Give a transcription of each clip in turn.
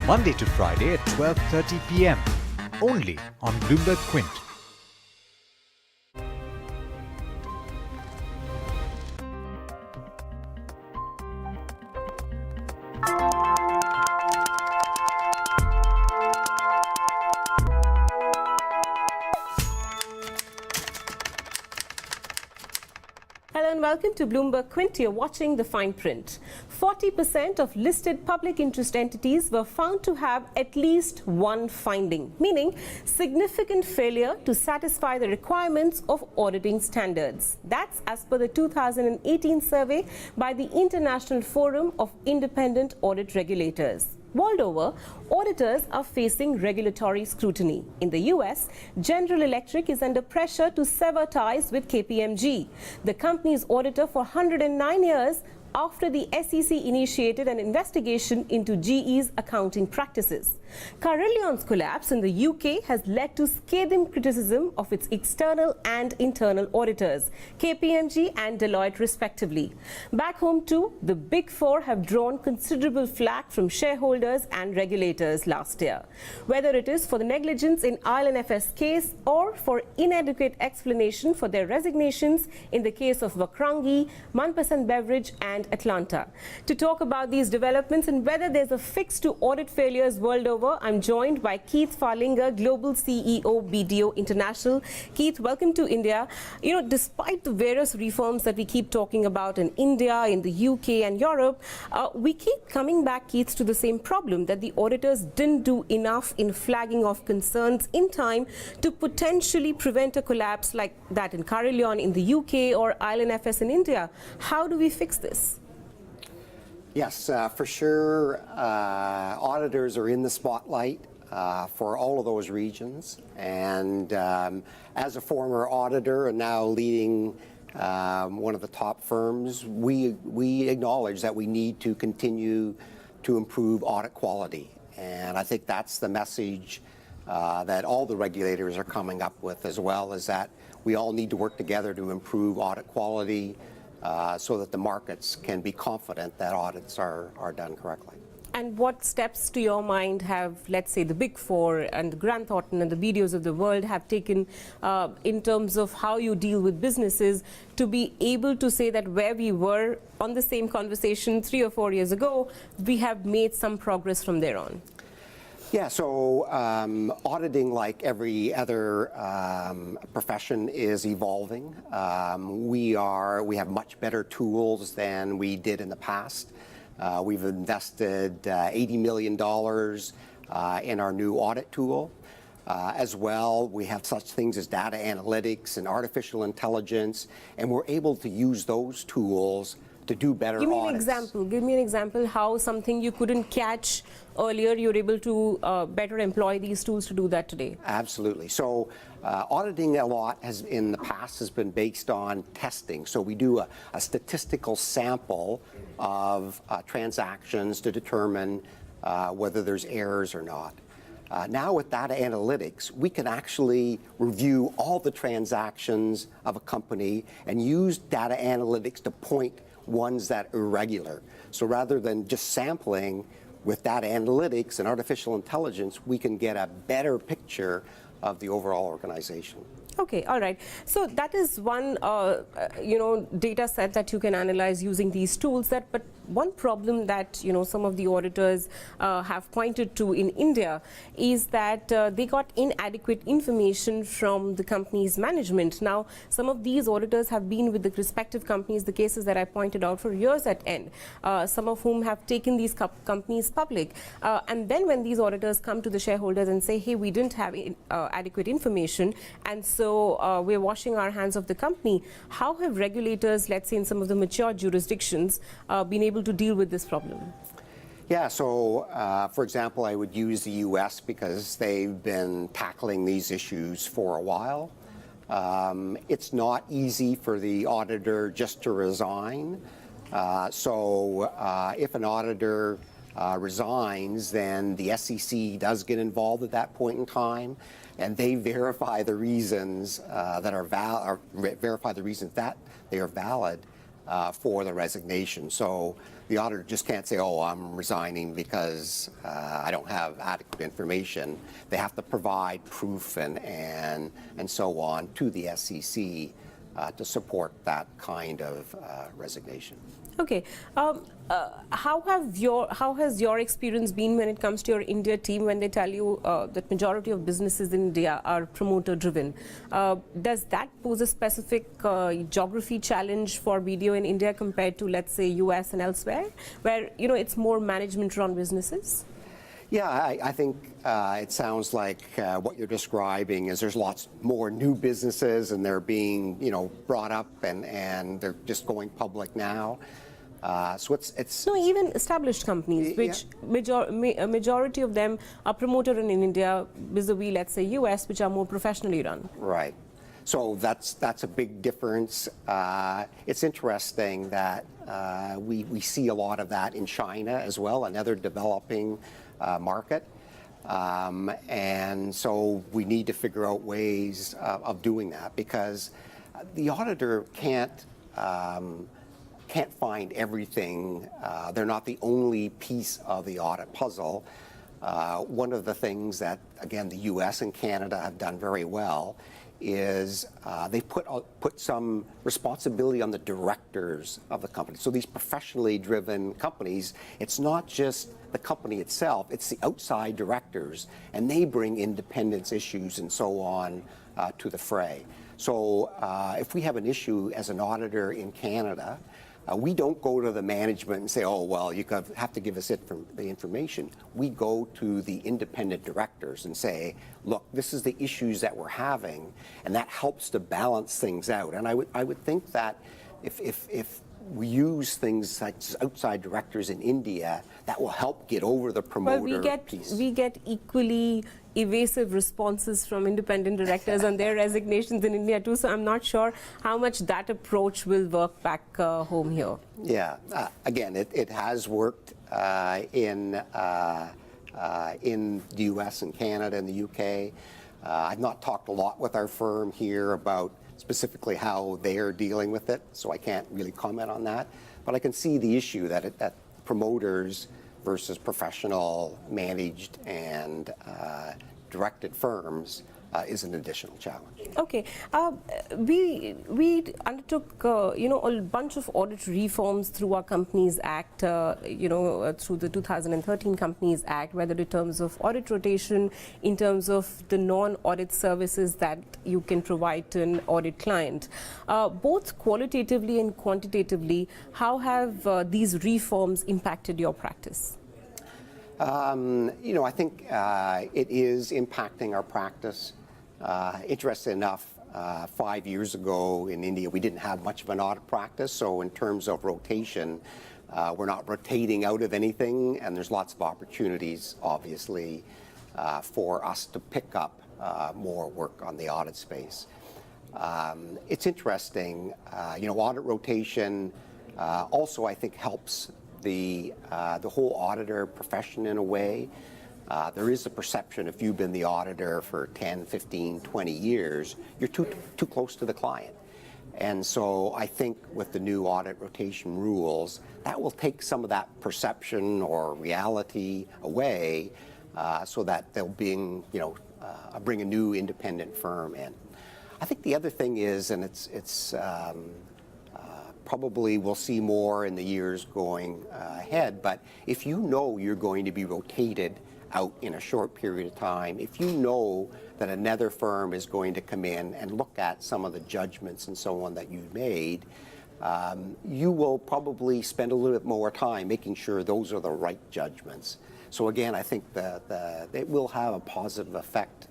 Monday to Friday at 12:30 p.m. only on BloombergQuint. Hello and welcome to BloombergQuint. You're watching the fine print. 40% of listed public interest entities were found to have at least one finding, meaning significant failure to satisfy the requirements of auditing standards. That's as per the 2018 survey by the International Forum of Independent Audit Regulators. World over, auditors are facing regulatory scrutiny. In the US, General Electric is under pressure to sever ties with KPMG, the company's auditor for 109 years after the SEC initiated an investigation into GE's accounting practices. Carillion's collapse in the UK has led to scathing criticism of its external and internal auditors, KPMG and Deloitte respectively. Back home too, the Big Four have drawn considerable flack from shareholders and regulators last year. Whether it is for the negligence in IL&FS case or for inadequate explanation for their resignations in the case of Vakrangi, 1% Beverage and Atlanta. To talk about these developments and whether there's a fix to audit failures world over, I'm joined by Keith Farlinger, Global CEO, BDO International. Keith, welcome to India. You know, despite the various reforms that we keep talking about in India, in the UK and Europe, we keep coming back, Keith, to the same problem that the auditors didn't do enough in flagging of concerns in time to potentially prevent a collapse like that in Carillion in the UK or IL&FS in India. How do we fix this? Yes, for sure. Auditors are in the spotlight for all of those regions. And as a former auditor and now leading one of the top firms, we acknowledge that we need to continue to improve audit quality. And I think that's the message that all the regulators are coming up with as well, is that we all need to work together to improve audit quality, so that the markets can be confident that audits are done correctly. And what steps, to your mind, have, let's say, the Big Four and the Grant Thornton and the BDOs of the world have taken in terms of how you deal with businesses to be able to say that where we were on the same conversation 3 or 4 years ago, we have made some progress from there on? Yeah, so auditing, like every other profession, is evolving. We have much better tools than we did in the past. We've invested $80 million in our new audit tool. As well, we have such things as data analytics and artificial intelligence, and we're able to use those tools to do better audits. Give me an example how something you couldn't catch earlier, you're able to better employ these tools to do that today. Absolutely. So auditing a lot in the past has been based on testing. So we do a statistical sample of transactions to determine whether there's errors or not. Now with data analytics, we can actually review all the transactions of a company and use data analytics to point ones that are irregular. So rather than just sampling, with data analytics and artificial intelligence, we can get a better picture of the overall organization. Okay, all right. So that is one, data set that you can analyze using these tools. But one problem that some of the auditors have pointed to in India is that they got inadequate information from the company's management. Now, some of these auditors have been with the respective companies, the cases that I pointed out, for years at end. Some of whom have taken these companies public, and then when these auditors come to the shareholders and say, "Hey, we didn't have adequate information," and so we're washing our hands of the company. How have regulators, let's say in some of the mature jurisdictions, been able to deal with this problem? Yeah, so for example, I would use the US because they've been tackling these issues for a while. It's not easy for the auditor just to resign. So if an auditor resigns, then the SEC does get involved at that point in time, and they verify the reasons that are valid. for the resignation. So the auditor just can't say, oh, I'm resigning because I don't have adequate information. They have to provide proof and so on to the SEC to support that kind of resignation. Okay. How has your experience been when it comes to your India team when they tell you that majority of businesses in India are promoter driven? Does that pose a specific geography challenge for BDO in India compared to, let's say, US and elsewhere, where it's more management run businesses? Yeah, I think it sounds like what you're describing is there's lots more new businesses and they're being brought up and they're just going public now. So it's no, even established companies, which a majority of them are promoted in India vis-a-vis, let's say, US, which are more professionally run. Right. So that's a big difference. It's interesting that we see a lot of that in China as well, another developing market. And so we need to figure out ways of doing that, because the auditor can't find everything. They're not the only piece of the audit puzzle. One of the things that, again, the US and Canada have done very well is they put some responsibility on the directors of the company. So these professionally driven companies, it's not just the company itself, it's the outside directors, and they bring independence issues and so on to the fray. So if we have an issue as an auditor in Canada, we don't go to the management and say, oh, well, you have to give us the information. We go to the independent directors and say, look, this is the issues that we're having, and that helps to balance things out. And I would think that if we use things like outside directors in India, that will help get over the promoter piece. We get equally evasive responses from independent directors on their resignations in India too, so I'm not sure how much that approach will work back home here. Yeah, again, it has worked in the US and Canada and the UK. I've not talked a lot with our firm here about specifically how they're dealing with it, so I can't really comment on that. But I can see the issue that promoters versus professional managed and directed firms is an additional challenge. Okay, we undertook a bunch of audit reforms through our Companies Act, through the 2013 Companies Act, whether in terms of audit rotation, in terms of the non-audit services that you can provide to an audit client. Both qualitatively and quantitatively, how have these reforms impacted your practice? I think it is impacting our practice. Interesting enough, 5 years ago in India, we didn't have much of an audit practice. So in terms of rotation, we're not rotating out of anything, and there's lots of opportunities, obviously, for us to pick up more work on the audit space. It's interesting, audit rotation also, I think, helps the whole auditor profession in a way. There is a perception if you've been the auditor for 10, 15, 20 years, you're too close to the client. And so I think with the new audit rotation rules, that will take some of that perception or reality away so that they'll bring a new independent firm in. I think the other thing is, and it's probably we'll see more in the years going ahead, but if you know you're going to be rotated out in a short period of time, if you know that another firm is going to come in and look at some of the judgments and so on that you made, you will probably spend a little bit more time making sure those are the right judgments. So again, I think that it will have a positive effect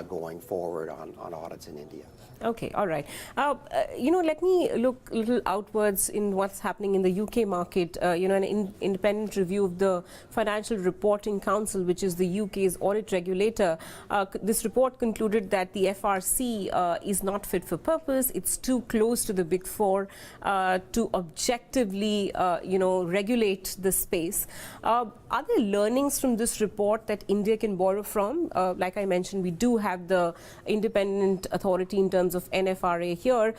going forward on audits in India. Okay, all right. Let me look a little outwards in what's happening in the UK market. An independent review of the Financial Reporting Council, which is the UK's audit regulator, this report concluded that the FRC is not fit for purpose. It's too close to the Big Four to objectively, regulate the space. Are there learnings from this report that India can borrow from? Like I mentioned, we do have the independent authority in terms of NFRA here,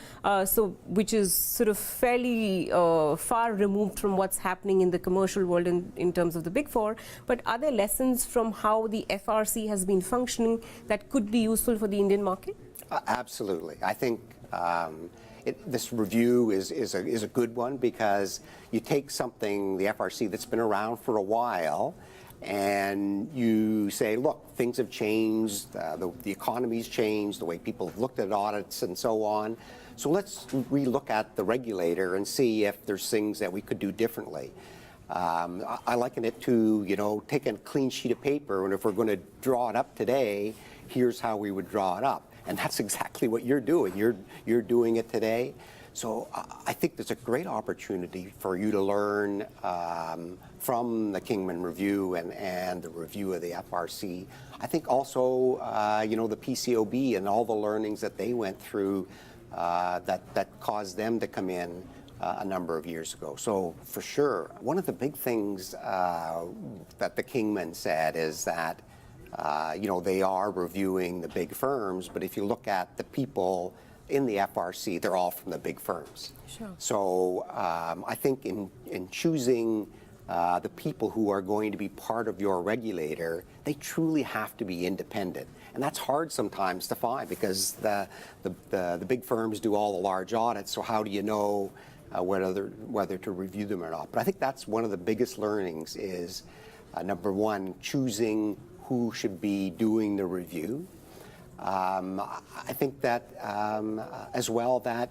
which is sort of fairly far removed from what's happening in the commercial world in terms of the Big Four. But are there lessons from how the FRC has been functioning that could be useful for the Indian market? Absolutely. I think this review is a good one, because you take something, the FRC, that's been around for a while, and you say, look, things have changed, the economy's changed, the way people have looked at audits and so on. So let's relook at the regulator and see if there's things that we could do differently. I liken it to, take a clean sheet of paper, and if we're going to draw it up today, here's how we would draw it up. And that's exactly what you're doing. You're doing it today. So I think there's a great opportunity for you to learn from the Kingman Review and the review of the FRC. I think also, the PCOB and all the learnings that they went through that caused them to come in a number of years ago. So for sure, one of the big things that the Kingman said is that they are reviewing the big firms, but if you look at the people in the FRC, they're all from the big firms. Sure. So I think in choosing the people who are going to be part of your regulator, they truly have to be independent. And that's hard sometimes to find, because the big firms do all the large audits, so how do you know whether to review them or not? But I think that's one of the biggest learnings is, number one, choosing who should be doing the review. I think that as well, that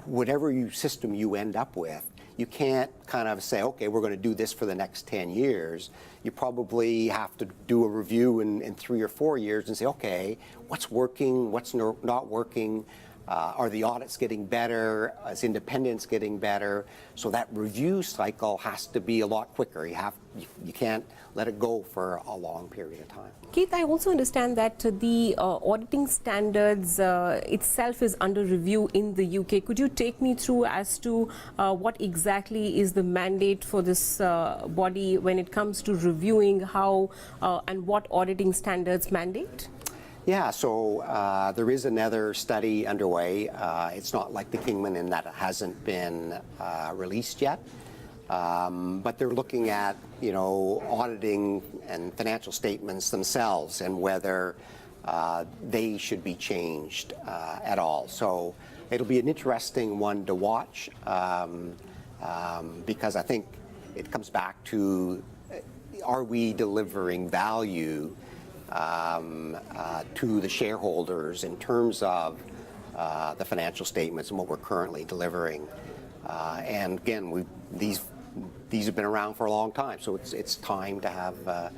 whatever system you end up with, you can't kind of say, okay, we're going to do this for the next 10 years. You probably have to do a review in 3 or 4 years and say, okay, what's working, what's not working? Are the audits getting better? Is independence getting better? So that review cycle has to be a lot quicker. You can't let it go for a long period of time. Keith, I also understand that the auditing standards itself is under review in the UK. Could you take me through as to what exactly is the mandate for this body when it comes to reviewing how and what auditing standards mandate? Yeah, so there is another study underway. It's not like the Kingman in that it hasn't been released yet, but they're looking at, auditing and financial statements themselves and whether they should be changed at all. So it'll be an interesting one to watch because I think it comes back to, are we delivering value to the shareholders in terms of the financial statements and what we're currently delivering. And again, these have been around for a long time, so it's time to have a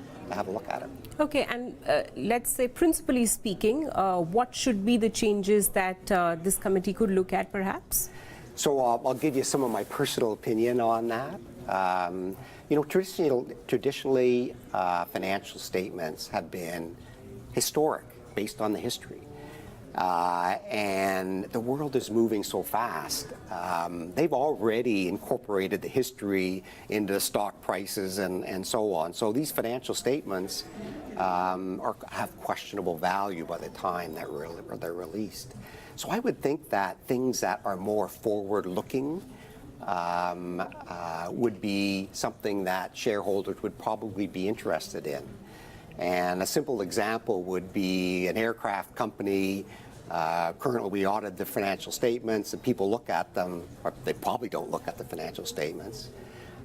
look at it. Okay, and let's say, principally speaking, what should be the changes that this committee could look at, perhaps? So I'll give you some of my personal opinion on that. Traditionally, financial statements have been historic, based on the history. And the world is moving so fast. They've already incorporated the history into stock prices and so on. So these financial statements have questionable value by the time that they're released. So I would think that things that are more forward-looking would be something that shareholders would probably be interested in. And a simple example would be an aircraft company. Currently, we audit the financial statements, and people look at them, or they probably don't look at the financial statements.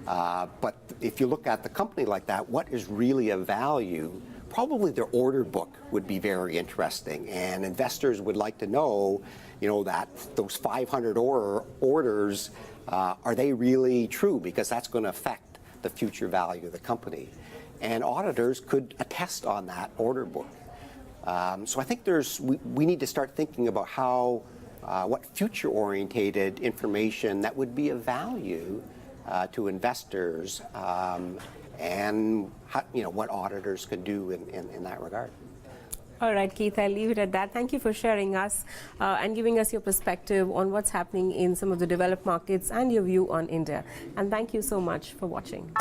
But if you look at the company like that, what is really of value? Probably their order book would be very interesting, and investors would like to know, that those 500 orders, are they really true? Because that's going to affect the future value of the company. And auditors could attest on that order book. So I think we need to start thinking about what future-orientated information that would be of value to investors, and what auditors could do in that regard. All right, Keith, I'll leave it at that. Thank you for sharing us and giving us your perspective on what's happening in some of the developed markets and your view on India. And thank you so much for watching.